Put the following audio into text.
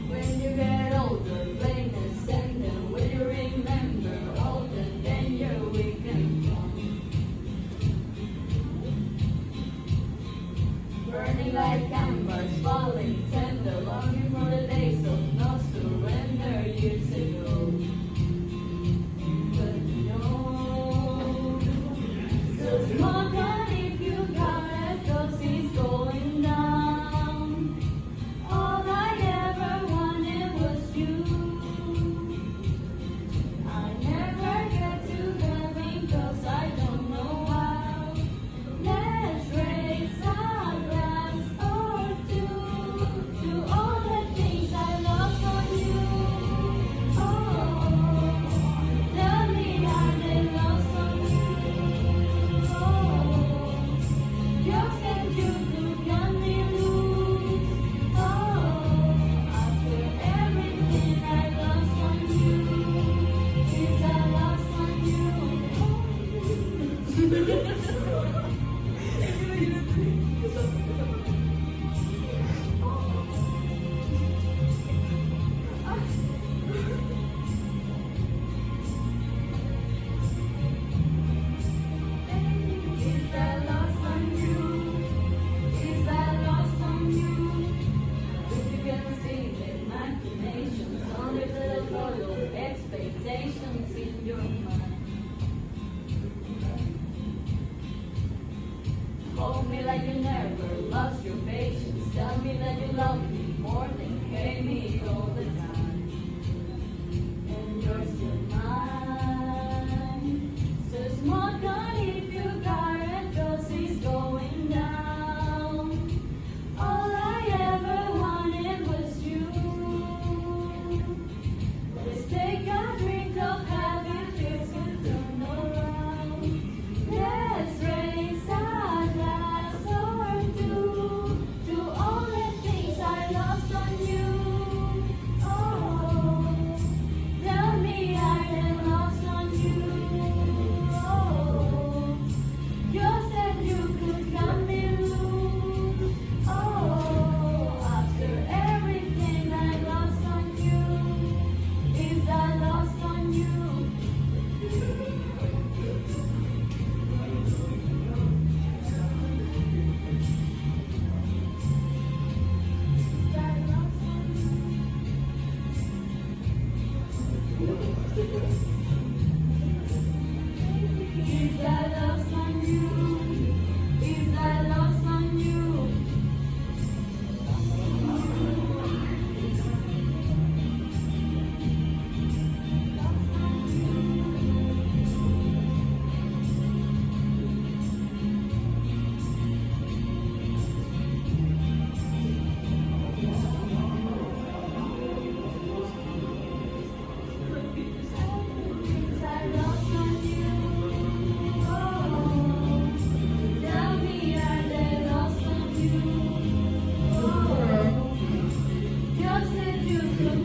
When you get older, blame the sender. Will you remember all the danger we came from? Burning like embers, falling tender, longing for the days of no surrender years ago. But no, so smoke on if you got it, 'cause he's going down. All I ever wanted was you. I never get to heaven 'cause I don't know how. Let's raise a glass or two to all the things I lost on you. Oh, tell me how they lost on you. Oh, you said you could cut me loose. Oh, after everything I lost on you, since I lost on you. Is that lost on you? Is that lost on you? If you can see the imaginations, only little loyal expectations in your mind. Hold me like you never lost your patience. Tell me that you love me more than hate me all the time. And you're still mine. So smoke on if you got it, 'cause he's going down. All I ever wanted was you. Let's take a drink of happy feels and turn around. Let's raise a glass or two to all the things I lost on you. Oh, tell me I am lost on you. Oh, you said you could cut me loose. Oh, after everything I lost on you, is I lost on you. Is I lost on you? Is I lost on you? Is I lost on you? Oh, tell me are they lost on you? Oh, you said you could